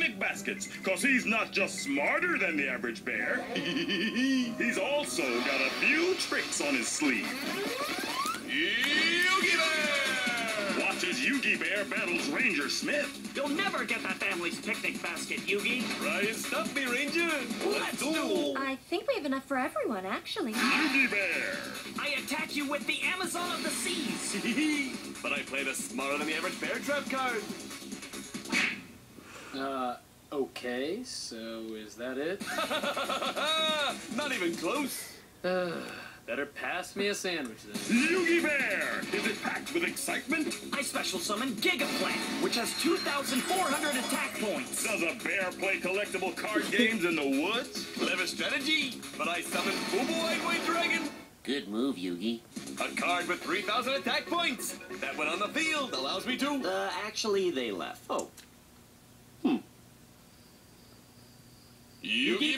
picnic baskets, cause he's not just smarter than the average bear. He's also got a few tricks on his sleeve. Yogi Bear! Watch as Yogi Bear battles Ranger Smith. You'll never get the family's picnic basket, Yugi. Try and stop me, Ranger. Let's do. I think we have enough for everyone, actually. Yogi Bear! I attack you with the Amazon of the Seas. But I played a smarter than the average bear trap card. Okay, so is that it? Not even close. Better pass me a sandwich then. Yogi Bear! Is it packed with excitement? I special summon Gigaplant, which has 2,400 attack points. Does a bear play collectible card games in the woods? Clever strategy, but I summon Boobo White Dragon. Good move, Yugi. A card with 3,000 attack points. That one on the field allows me to... Actually, they left. Oh. Yugi